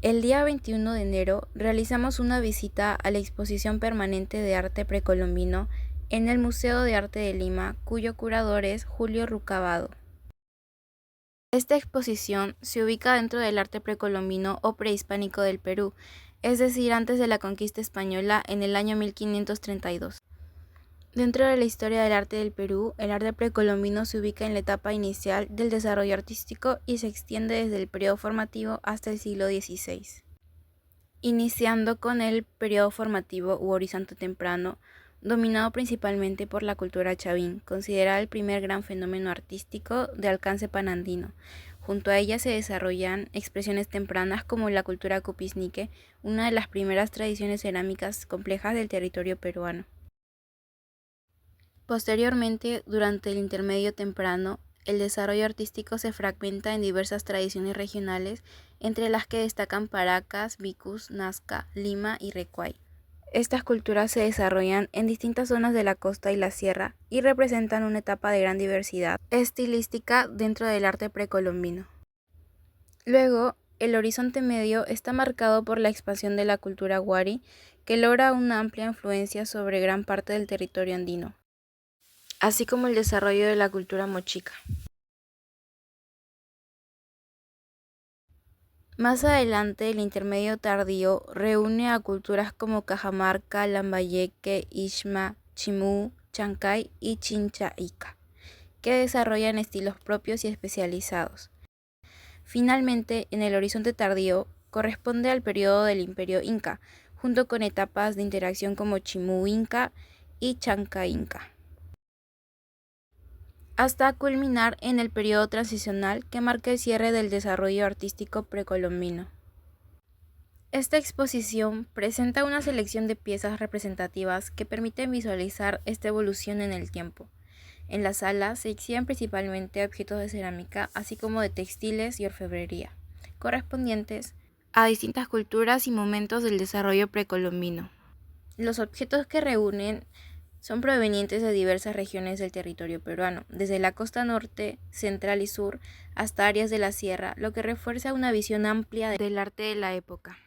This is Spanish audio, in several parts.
El día 21 de enero realizamos una visita a la exposición permanente de arte precolombino en el Museo de Arte de Lima, cuyo curador es Julio Rucabado. Esta exposición se ubica dentro del arte precolombino o prehispánico del Perú, es decir, antes de la conquista española en el año 1532. Dentro de la historia del arte del Perú, el arte precolombino se ubica en la etapa inicial del desarrollo artístico y se extiende desde el periodo formativo hasta el siglo XVI. Iniciando con el periodo formativo u horizonte temprano, dominado principalmente por la cultura chavín, considerada el primer gran fenómeno artístico de alcance panandino. Junto a ella se desarrollan expresiones tempranas como la cultura cupiznique, una de las primeras tradiciones cerámicas complejas del territorio peruano. Posteriormente, durante el intermedio temprano, el desarrollo artístico se fragmenta en diversas tradiciones regionales, entre las que destacan Paracas, Vicus, Nazca, Lima y Recuay. Estas culturas se desarrollan en distintas zonas de la costa y la sierra y representan una etapa de gran diversidad estilística dentro del arte precolombino. Luego, el horizonte medio está marcado por la expansión de la cultura huari, que logra una amplia influencia sobre gran parte del territorio andino, así como el desarrollo de la cultura mochica. Más adelante, el intermedio tardío reúne a culturas como Cajamarca, Lambayeque, Ixma, Chimú, Chancay y Chinchaíca, que desarrollan estilos propios y especializados. Finalmente, en el horizonte tardío, corresponde al periodo del Imperio Inca, junto con etapas de interacción como Chimú Inca y Chancay Inca, hasta culminar en el periodo transicional que marca el cierre del desarrollo artístico precolombino. Esta exposición presenta una selección de piezas representativas que permiten visualizar esta evolución en el tiempo. En la sala se exhiben principalmente objetos de cerámica, así como de textiles y orfebrería, correspondientes a distintas culturas y momentos del desarrollo precolombino. Los objetos que reúnen son provenientes de diversas regiones del territorio peruano, desde la costa norte, central y sur, hasta áreas de la sierra, lo que refuerza una visión amplia del arte de la época.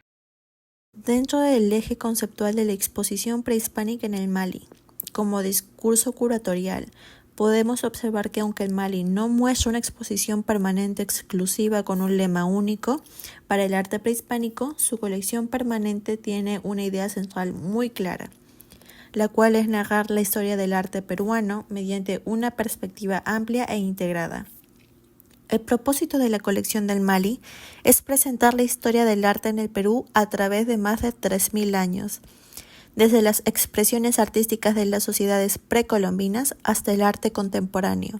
Dentro del eje conceptual de la exposición prehispánica en el Mali, como discurso curatorial, podemos observar que aunque el Mali no muestra una exposición permanente exclusiva con un lema único, para el arte prehispánico, su colección permanente tiene una idea central muy clara, la cual es narrar la historia del arte peruano mediante una perspectiva amplia e integrada. El propósito de la colección del Mali es presentar la historia del arte en el Perú a través de más de 3000 años, desde las expresiones artísticas de las sociedades precolombinas hasta el arte contemporáneo.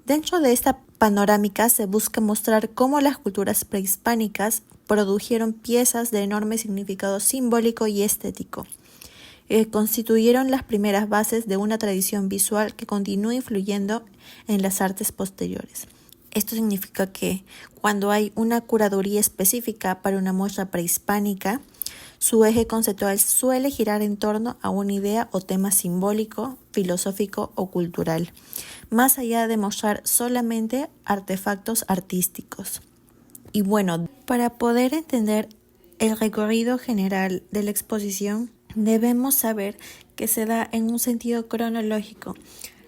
Dentro de esta panorámica se busca mostrar cómo las culturas prehispánicas produjeron piezas de enorme significado simbólico y estético, constituyeron las primeras bases de una tradición visual que continúa influyendo en las artes posteriores. Esto significa que cuando hay una curaduría específica para una muestra prehispánica, su eje conceptual suele girar en torno a una idea o tema simbólico, filosófico o cultural, más allá de mostrar solamente artefactos artísticos. Y bueno, para poder entender el recorrido general de la exposición, debemos saber que se da en un sentido cronológico.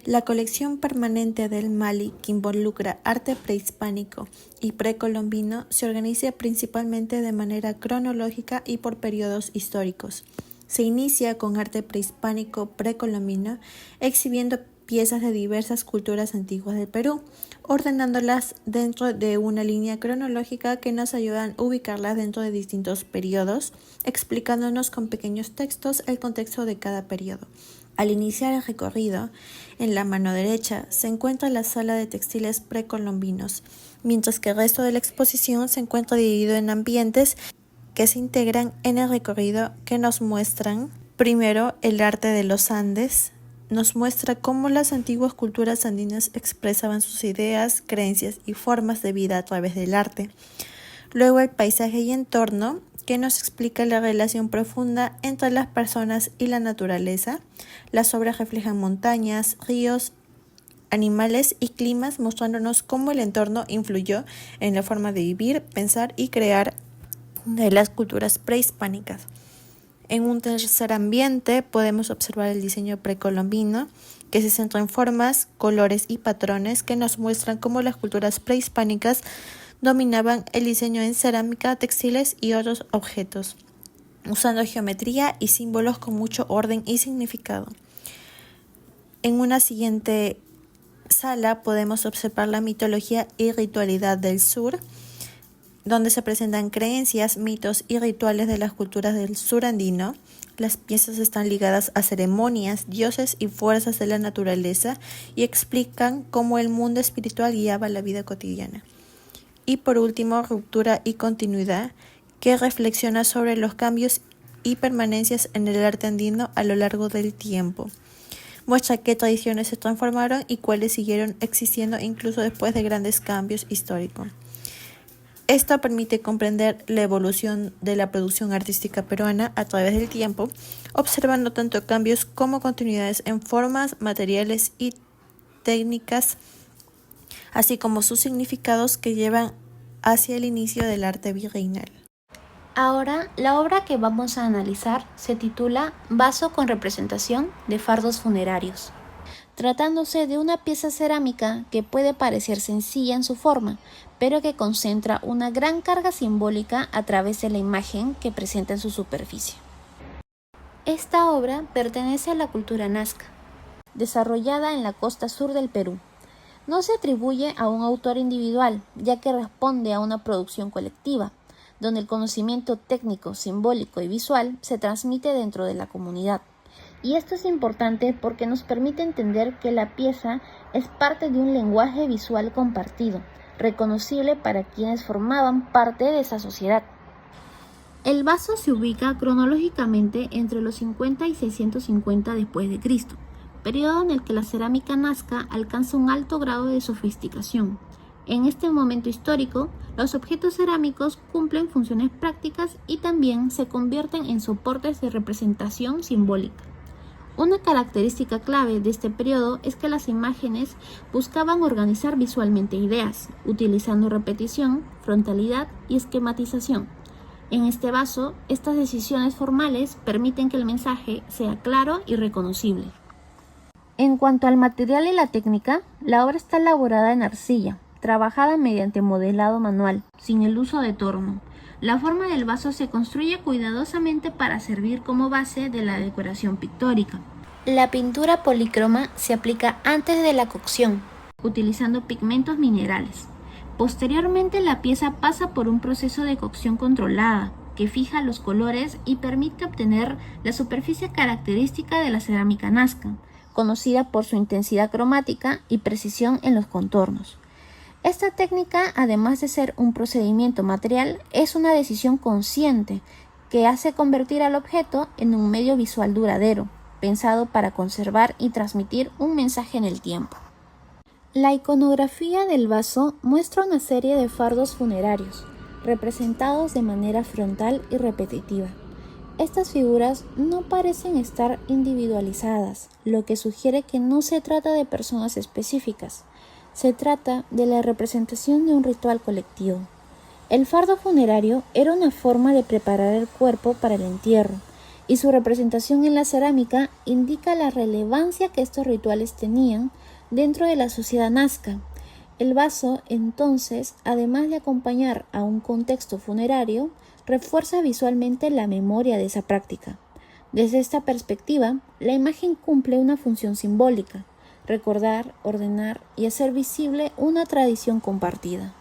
La colección permanente del Mali, que involucra arte prehispánico y precolombino, se organiza principalmente de manera cronológica y por periodos históricos. Se inicia con arte prehispánico precolombino, exhibiendo piezas de diversas culturas antiguas del Perú, ordenándolas dentro de una línea cronológica que nos ayudan a ubicarlas dentro de distintos periodos, explicándonos con pequeños textos el contexto de cada periodo. Al iniciar el recorrido, en la mano derecha se encuentra la sala de textiles precolombinos, mientras que el resto de la exposición se encuentra dividido en ambientes que se integran en el recorrido, que nos muestran primero el arte de los Andes. Nos muestra cómo las antiguas culturas andinas expresaban sus ideas, creencias y formas de vida a través del arte. Luego el paisaje y entorno, que nos explica la relación profunda entre las personas y la naturaleza. Las obras reflejan montañas, ríos, animales y climas, mostrándonos cómo el entorno influyó en la forma de vivir, pensar y crear de las culturas prehispánicas. En un tercer ambiente podemos observar el diseño precolombino, que se centra en formas, colores y patrones que nos muestran cómo las culturas prehispánicas dominaban el diseño en cerámica, textiles y otros objetos, usando geometría y símbolos con mucho orden y significado. En una siguiente sala podemos observar la mitología y ritualidad del sur, donde se presentan creencias, mitos y rituales de las culturas del sur andino. Las piezas están ligadas a ceremonias, dioses y fuerzas de la naturaleza y explican cómo el mundo espiritual guiaba la vida cotidiana. Y por último, ruptura y continuidad, que reflexiona sobre los cambios y permanencias en el arte andino a lo largo del tiempo. Muestra qué tradiciones se transformaron y cuáles siguieron existiendo incluso después de grandes cambios históricos. Esto permite comprender la evolución de la producción artística peruana a través del tiempo, observando tanto cambios como continuidades en formas, materiales y técnicas, así como sus significados que llevan hacia el inicio del arte virreinal. Ahora, la obra que vamos a analizar se titula Vaso con representación de fardos funerarios. Tratándose de una pieza cerámica que puede parecer sencilla en su forma, pero que concentra una gran carga simbólica a través de la imagen que presenta en su superficie. Esta obra pertenece a la cultura nazca, desarrollada en la costa sur del Perú. No se atribuye a un autor individual, ya que responde a una producción colectiva, donde el conocimiento técnico, simbólico y visual se transmite dentro de la comunidad. Y esto es importante porque nos permite entender que la pieza es parte de un lenguaje visual compartido, reconocible para quienes formaban parte de esa sociedad. El vaso se ubica cronológicamente entre los 50 y 650 después de Cristo, periodo en el que la cerámica nazca alcanza un alto grado de sofisticación. En este momento histórico, los objetos cerámicos cumplen funciones prácticas y también se convierten en soportes de representación simbólica. Una característica clave de este periodo es que las imágenes buscaban organizar visualmente ideas, utilizando repetición, frontalidad y esquematización. En este vaso, estas decisiones formales permiten que el mensaje sea claro y reconocible. En cuanto al material y la técnica, la obra está elaborada en arcilla, trabajada mediante modelado manual, sin el uso de torno. La forma del vaso se construye cuidadosamente para servir como base de la decoración pictórica. La pintura polícroma se aplica antes de la cocción, utilizando pigmentos minerales. Posteriormente, la pieza pasa por un proceso de cocción controlada, que fija los colores y permite obtener la superficie característica de la cerámica nazca, conocida por su intensidad cromática y precisión en los contornos. Esta técnica, además de ser un procedimiento material, es una decisión consciente que hace convertir al objeto en un medio visual duradero, pensado para conservar y transmitir un mensaje en el tiempo. La iconografía del vaso muestra una serie de fardos funerarios, representados de manera frontal y repetitiva. Estas figuras no parecen estar individualizadas, lo que sugiere que no se trata de personas específicas. Se trata de la representación de un ritual colectivo. El fardo funerario era una forma de preparar el cuerpo para el entierro, y su representación en la cerámica indica la relevancia que estos rituales tenían dentro de la sociedad nazca. El vaso, entonces, además de acompañar a un contexto funerario, refuerza visualmente la memoria de esa práctica. Desde esta perspectiva, la imagen cumple una función simbólica: recordar, ordenar y hacer visible una tradición compartida.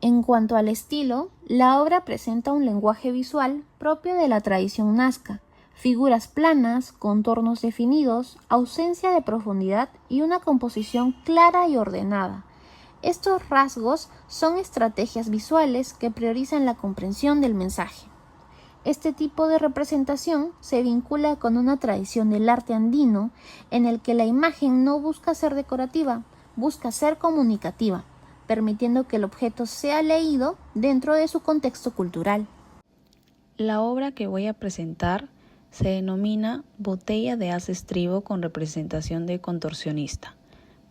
En cuanto al estilo, la obra presenta un lenguaje visual propio de la tradición nazca, figuras planas, contornos definidos, ausencia de profundidad y una composición clara y ordenada. Estos rasgos son estrategias visuales que priorizan la comprensión del mensaje. Este tipo de representación se vincula con una tradición del arte andino en el que la imagen no busca ser decorativa, busca ser comunicativa, permitiendo que el objeto sea leído dentro de su contexto cultural. La obra que voy a presentar se denomina Botella de haz estribo con representación de contorsionista.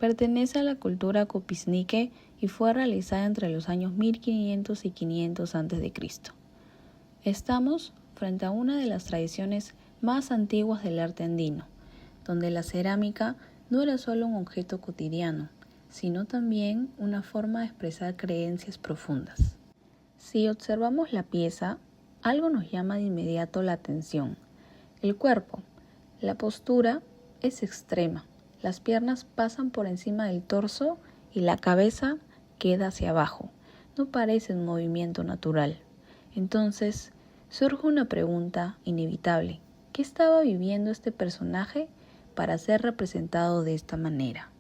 Pertenece a la cultura copisnique y fue realizada entre los años 1500 y 500 a.C. Estamos frente a una de las tradiciones más antiguas del arte andino, donde la cerámica no era solo un objeto cotidiano, sino también una forma de expresar creencias profundas. Si observamos la pieza, algo nos llama de inmediato la atención. El cuerpo. La postura es extrema. Las piernas pasan por encima del torso y la cabeza queda hacia abajo. No parece un movimiento natural. Entonces, surge una pregunta inevitable. ¿Qué estaba viviendo este personaje para ser representado de esta manera?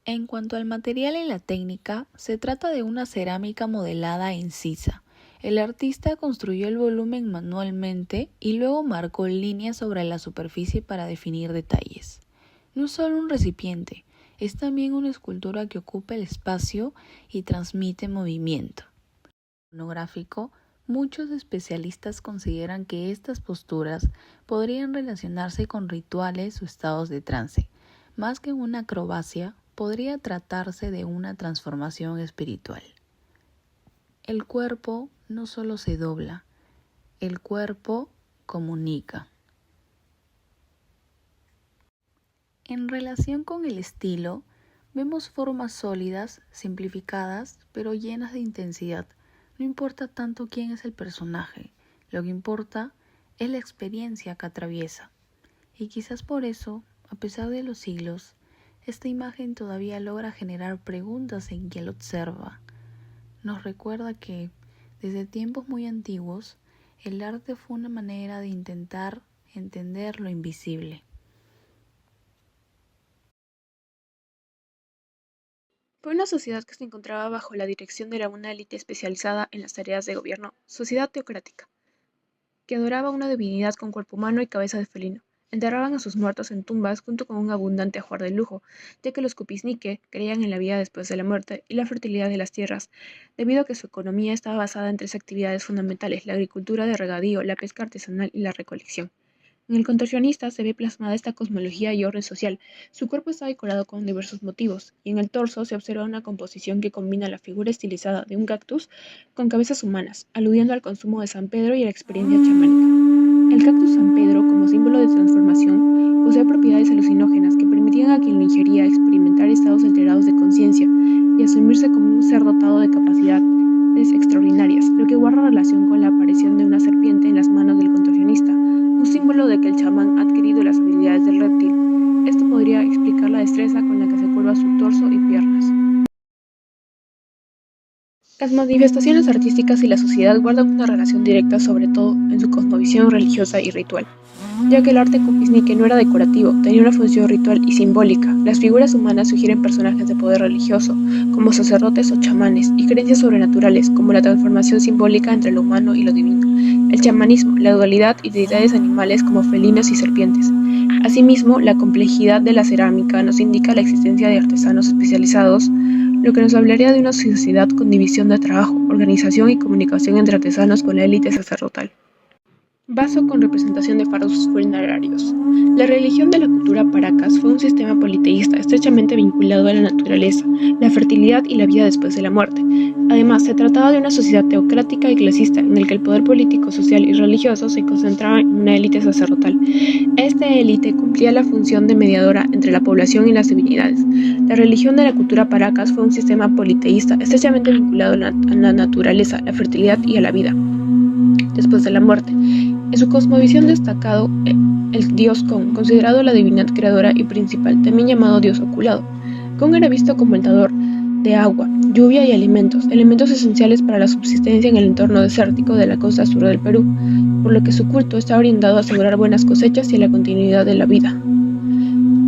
En cuanto al material y la técnica, se trata de una cerámica modelada e incisa. El artista construyó el volumen manualmente y luego marcó líneas sobre la superficie para definir detalles. No es solo un recipiente, es también una escultura que ocupa el espacio y transmite movimiento. Monográfico, muchos especialistas consideran que estas posturas podrían relacionarse con rituales o estados de trance. Más que una acrobacia, podría tratarse de una transformación espiritual. El cuerpo no solo se dobla, el cuerpo comunica. En relación con el estilo, vemos formas sólidas, simplificadas, pero llenas de intensidad. No importa tanto quién es el personaje, lo que importa es la experiencia que atraviesa. Y quizás por eso, a pesar de los siglos, esta imagen todavía logra generar preguntas en quien lo observa. Nos recuerda que, desde tiempos muy antiguos, el arte fue una manera de intentar entender lo invisible. Fue una sociedad que se encontraba bajo la dirección de una élite especializada en las tareas de gobierno, sociedad teocrática, que adoraba a una divinidad con cuerpo humano y cabeza de felino. Enterraban a sus muertos en tumbas junto con un abundante ajuar de lujo, ya que los Kupisnike creían en la vida después de la muerte y la fertilidad de las tierras, debido a que su economía estaba basada en 3 actividades fundamentales: la agricultura de regadío, la pesca artesanal y la recolección. En el contorsionista se ve plasmada esta cosmología y orden social. Su cuerpo está decorado con diversos motivos, y en el torso se observa una composición que combina la figura estilizada de un cactus con cabezas humanas, aludiendo al consumo de San Pedro y a la experiencia chamánica. El cactus San Pedro, como símbolo de transformación, posee propiedades alucinógenas que permitían a quien lo ingería experimentar estados alterados de conciencia y asumirse como un ser dotado de capacidades extraordinarias, lo que guarda relación con la aparición de una serpiente en las manos del contorsionista, un símbolo de que el chamán ha adquirido las habilidades del reptil. Esto podría explicar la destreza con la que se curva su torso y piernas. Las manifestaciones artísticas y la sociedad guardan una relación directa, sobre todo en su cosmovisión religiosa y ritual, ya que el arte Kupisnike no era decorativo, tenía una función ritual y simbólica. Las figuras humanas sugieren personajes de poder religioso, como sacerdotes o chamanes, y creencias sobrenaturales, como la transformación simbólica entre lo humano y lo divino, el chamanismo, la dualidad y deidades animales como felinos y serpientes. Asimismo, la complejidad de la cerámica nos indica la existencia de artesanos especializados, lo que nos hablaría de una sociedad con división de trabajo, organización y comunicación entre artesanos con la élite sacerdotal. Vaso con representación de fardos funerarios. La religión de la cultura Paracas fue un sistema politeísta estrechamente vinculado a la naturaleza, la fertilidad y la vida después de la muerte. Además, se trataba de una sociedad teocrática y clasista, en el que el poder político, social y religioso se concentraba en una élite sacerdotal. Esta élite cumplía la función de mediadora entre la población y las divinidades. La religión de la cultura Paracas fue un sistema politeísta estrechamente vinculado a la naturaleza, la fertilidad y a la vida después de la muerte. En su cosmovisión destacado el dios Kon, considerado la divinidad creadora y principal, también llamado dios oculado. Kon era visto como el dador de agua, lluvia y alimentos, elementos esenciales para la subsistencia en el entorno desértico de la costa sur del Perú, por lo que su culto está orientado a asegurar buenas cosechas y a la continuidad de la vida.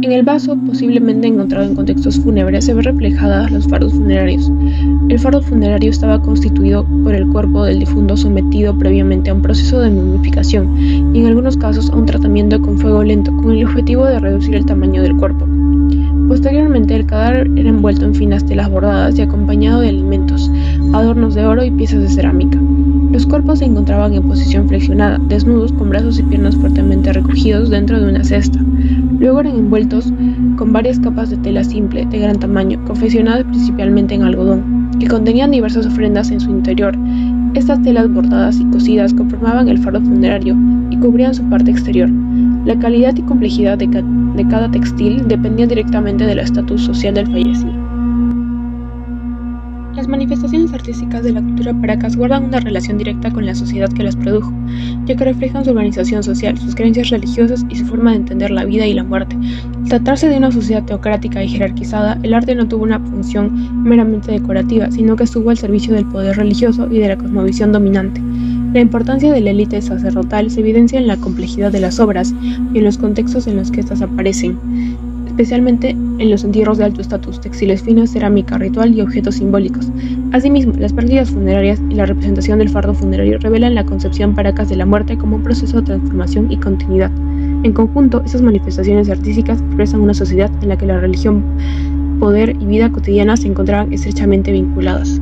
En el vaso, posiblemente encontrado en contextos fúnebres, se ven reflejadas los fardos funerarios. El fardo funerario estaba constituido por el cuerpo del difunto sometido previamente a un proceso de momificación y en algunos casos a un tratamiento con fuego lento con el objetivo de reducir el tamaño del cuerpo. Posteriormente, el cadáver era envuelto en finas telas bordadas y acompañado de alimentos, adornos de oro y piezas de cerámica. Los cuerpos se encontraban en posición flexionada, desnudos con brazos y piernas fuertemente recogidos dentro de una cesta. Luego eran envueltos con varias capas de tela simple, de gran tamaño, confeccionadas principalmente en algodón, que contenían diversas ofrendas en su interior. Estas telas bordadas y cosidas conformaban el fardo funerario y cubrían su parte exterior. La calidad y complejidad de cada textil dependía directamente del estatus social del fallecido. Las manifestaciones artísticas de la cultura paracas guardan una relación directa con la sociedad que las produjo, ya que reflejan su organización social, sus creencias religiosas y su forma de entender la vida y la muerte. Al tratarse de una sociedad teocrática y jerarquizada, el arte no tuvo una función meramente decorativa, sino que estuvo al servicio del poder religioso y de la cosmovisión dominante. La importancia de la élite sacerdotal se evidencia en la complejidad de las obras y en los contextos en los que éstas aparecen, especialmente en los entierros de alto estatus, textiles finos, cerámica ritual y objetos simbólicos. Asimismo, las prácticas funerarias y la representación del fardo funerario revelan la concepción paracas de la muerte como un proceso de transformación y continuidad. En conjunto, estas manifestaciones artísticas expresan una sociedad en la que la religión, poder y vida cotidiana se encontraban estrechamente vinculadas.